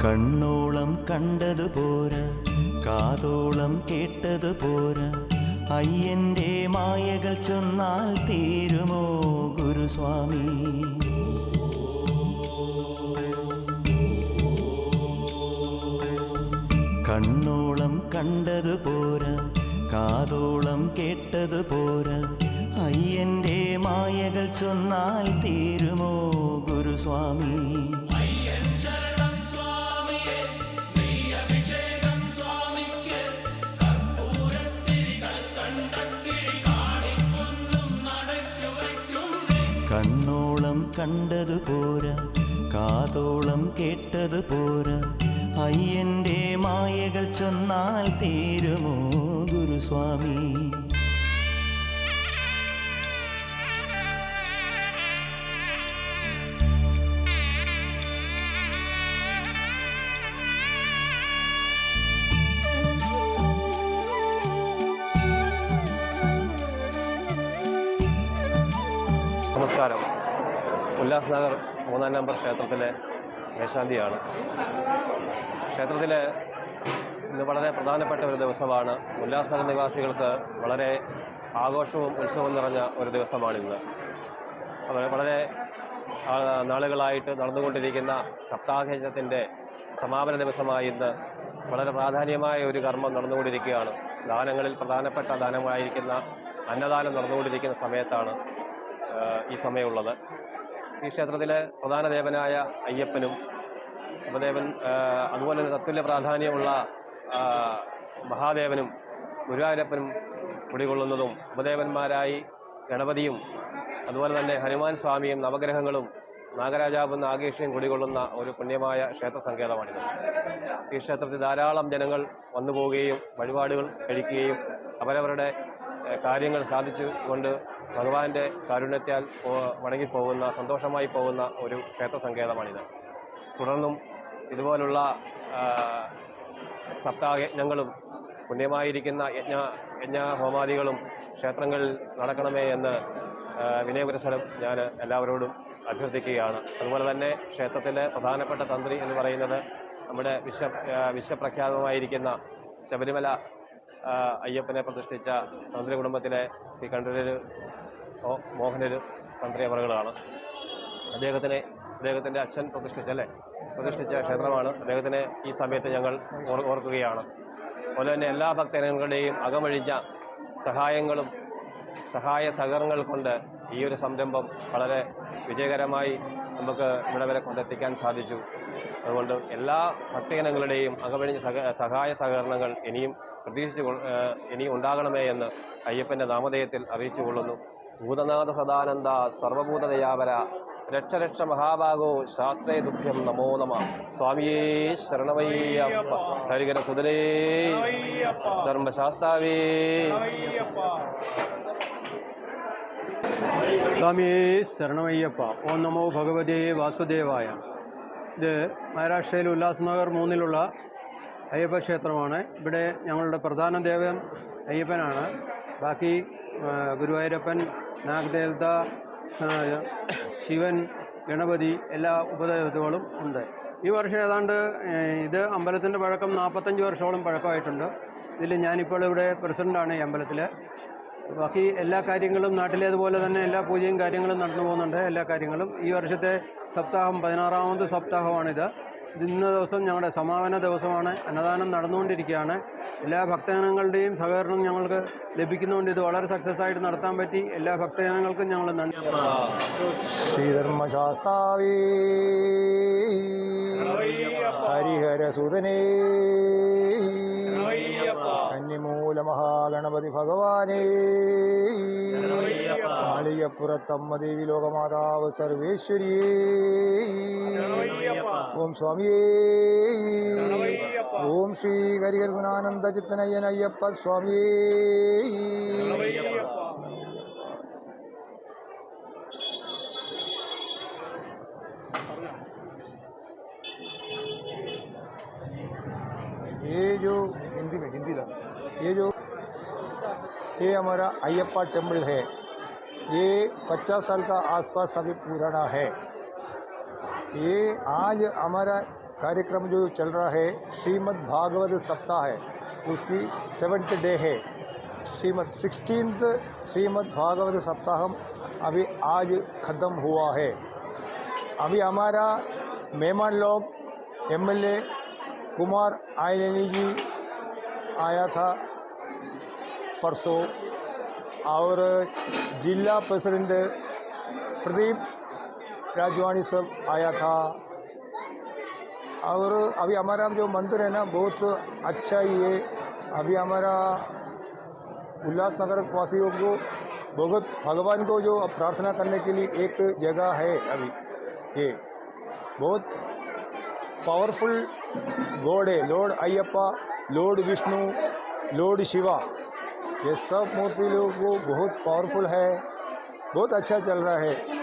കണ്ണോളം കണ്ടതു പോരാ, കാതോളം കേട്ടതു പോരാ, അയ്യന്റെ മായകൾ ചൊന്നാൽ തീരുമോ ഗുരുസ്വാമി? കണ്ണോളം കണ്ടതു പോരാ, കാതോളം കേട്ടതു പോരാ, അയ്യന്റെ മായകൾ ചൊന്നാൽ തീരുമോ ഗുരുസ്വാമി? കണ്ണോളം കണ്ടതു പോരാ, കാതോളം കേട്ടതു പോരാ, അയ്യന്റെ മായകൾ ചൊന്നാൽ തീരുമോ ഗുരുസ്വാമി? നമസ്കാരം. ഉല്ലാസ്നഗർ 3-ാം നമ്പർ ക്ഷേത്രത്തിലെ മേശാന്തിയാണ്. ക്ഷേത്രത്തിൽ ഇന്ന് വളരെ പ്രധാനപ്പെട്ട ഒരു ദിവസമാണ്. ഉല്ലാസ്നഗർ നിവാസികൾക്ക് വളരെ ആഘോഷവും ഉത്സവവും നിറഞ്ഞ ഒരു ദിവസമാണിന്ന്. വളരെ നാളുകളായിട്ട് നടന്നുകൊണ്ടിരിക്കുന്ന സപ്താഹയജ്ഞത്തിൻ്റെ സമാപന ദിവസമായി ഇന്ന് വളരെ പ്രാധാന്യമായ ഒരു കർമ്മം നടന്നുകൊണ്ടിരിക്കുകയാണ്. ദാനങ്ങളിൽ പ്രധാനപ്പെട്ട ദാനമായിരിക്കുന്ന അന്നദാനം നടന്നുകൊണ്ടിരിക്കുന്ന സമയത്താണ് ഈ സമയമുള്ളത്. ഈ ക്ഷേത്രത്തിലെ പ്രധാന ദേവനായ അയ്യപ്പനും ഉപദേവൻ, അതുപോലെ തന്നെ തത്തുല്യ പ്രാധാന്യമുള്ള മഹാദേവനും ഗുരുവായൂരപ്പനും കുടികൊള്ളുന്നതും, ഉപദേവന്മാരായി ഗണപതിയും അതുപോലെ തന്നെ ഹനുമാൻ സ്വാമിയും നവഗ്രഹങ്ങളും നാഗരാജാവും നാഗേഷിയും കുടികൊള്ളുന്ന ഒരു പുണ്യമായ ക്ഷേത്ര സങ്കേതമാണിത്. ഈ ക്ഷേത്രത്തിൽ ധാരാളം ജനങ്ങൾ വന്നു പോവുകയും വഴിപാടുകൾ കഴിക്കുകയും അവരവരുടെ കാര്യങ്ങൾ സാധിച്ചുകൊണ്ട് ഭഗവാന്റെ കാരുണ്യത്താൽ വണങ്ങിപ്പോകുന്ന, സന്തോഷമായി പോകുന്ന ഒരു ക്ഷേത്ര സങ്കേതമാണിത്. തുടർന്നും ഇതുപോലുള്ള സപ്താഹയജ്ഞങ്ങളും പുണ്യമായിരിക്കുന്ന യജ്ഞഹോമാദികളും ക്ഷേത്രങ്ങളിൽ നടക്കണമേ എന്ന് വിനയപുരസരം ഞാൻ എല്ലാവരോടും അഭ്യർത്ഥിക്കുകയാണ്. അതുപോലെ തന്നെ ക്ഷേത്രത്തിലെ പ്രധാനപ്പെട്ട തന്ത്രി എന്ന് പറയുന്നത് നമ്മുടെ വിശ്വപ്രഖ്യാതമായിരിക്കുന്ന ശബരിമല അയ്യപ്പനെ പ്രതിഷ്ഠിച്ച തന്ത്രി കുടുംബത്തിലെ ശ്രീ കണ്ഠരര് മോഹനര് തന്ത്രി അവറുകളാണ്. അദ്ദേഹത്തിൻ്റെ അച്ഛൻ പ്രതിഷ്ഠിച്ച ക്ഷേത്രമാണ്. അദ്ദേഹത്തിനെ ഈ സമയത്ത് ഞങ്ങൾ ഓർക്കുകയാണ്. അതുപോലെ തന്നെ എല്ലാ ഭക്തജനങ്ങളുടെയും അകമഴിഞ്ഞ സഹായങ്ങളും സഹായ സഹകരണങ്ങൾ കൊണ്ട് ഈ ഒരു സംരംഭം വളരെ വിജയകരമായി നമുക്ക് ഇവിടെ വരെ കൊണ്ടെത്തിക്കാൻ സാധിച്ചു. അതുകൊണ്ട് എല്ലാ ഭക്തജനങ്ങളുടെയും അകമഴിഞ്ഞ സഹായ സഹകരണങ്ങൾ ഇനിയും ഇനിയും ഉണ്ടാകണമേ എന്ന് അയ്യപ്പൻ്റെ നാമധേയത്തിൽ അറിയിച്ചു കൊള്ളുന്നു. ഭൂതനാഥ സദാനന്ദ സർവഭൂതദയാപര രക്ഷ രക്ഷ മഹാഭാഗോ ശാസ്ത്രേ തുഭ്യം നമോ നമ. സ്വാമിയേ ശരണമയ്യപ്പ, ഹരിഹര സുതനേ ധർമ്മശാസ്താവേ. സ്വാമിയേ ശരണമയ്യപ്പ. ഓം നമോ ഭഗവതേ വാസുദേവായ. ഇത് മഹാരാഷ്ട്രയിൽ ഉല്ലാസ്നഗർ 3-ലുള്ള അയ്യപ്പ ക്ഷേത്രമാണ്. ഇവിടെ ഞങ്ങളുടെ പ്രധാന ദേവൻ അയ്യപ്പനാണ്. ബാക്കി ഗുരുവായൂരപ്പൻ, നാഗദേവത, ശിവൻ, ഗണപതി എല്ലാ ഉപദേവതകളും ഉണ്ട്. ഈ വർഷം ഏതാണ്ട് ഇത് അമ്പലത്തിൻ്റെ പഴക്കം 45 വർഷത്തോളം പഴക്കമായിട്ടുണ്ട്. ഇതിൽ ഞാനിപ്പോൾ ഇവിടെ പ്രസിഡൻ്റാണ് ഈ അമ്പലത്തിൽ. ബാക്കി എല്ലാ കാര്യങ്ങളും നാട്ടിലേതുപോലെ തന്നെ എല്ലാ പൂജയും കാര്യങ്ങളും നടന്നു പോകുന്നുണ്ട്. എല്ലാ കാര്യങ്ങളും ഈ വർഷത്തെ സപ്താഹം 16-ാമത് സപ്താഹമാണിത്. ഇന്ന ദിവസം ഞങ്ങളുടെ സമാപന ദിവസമാണ്. അന്നദാനം നടന്നുകൊണ്ടിരിക്കുകയാണ്. എല്ലാ ഭക്തജനങ്ങളുടെയും സഹകരണം ഞങ്ങൾക്ക് ലഭിക്കുന്നതുകൊണ്ട് ഇത് വളരെ സക്സസ് ആയിട്ട് നടത്താൻ പറ്റി. എല്ലാ ഭക്തജനങ്ങൾക്കും ഞങ്ങൾ നന്ദി. ശ്രീധർമ്മശാസ്താവേ ഹരിഹര സുതനേ കന്നിമൂല മഹാഗണപതി ഭഗവാനേ മാളികപ്പുറത്തമ്മ ദേവി ലോകമാതാവ് സർവേശ്വരിയേ. ഓം സ്വാമിയേ. ഓം ശ്രീ ഹരിഹര ഗുണാനന്ദ ചിത്തനയ്യൻ അയ്യപ്പ സ്വാമിയേ. ये हमारा अयप्पा टेम्पल है। ये 50 साल का आसपास अभी पुराना है। ये आज हमारा कार्यक्रम जो चल रहा है श्रीमद् भागवत सप्ताह है, उसकी 7th डे है। 16th श्रीमद् भागवत सप्ताह अभी आज ख़त्म हुआ है। अभी हमारा मेहमान लोग MLA कुमार आयनी जी आया था परसों, और जिला प्रेसिडेंट प्रदीप राजवानी सब आया था। और अभी हमारा जो मंदिर है ना बहुत अच्छा ही है। अभी हमारा उल्लासनगर वासियों को बहुत भगवान को जो प्रार्थना करने के लिए एक जगह है। अभी ये बहुत पावरफुल गॉड है, Lord Ayyappa, Lord Vishnu, Lord Shiva, ये सब मूर्ति लोगों को बहुत पावरफुल है। बहुत अच्छा चल रहा है।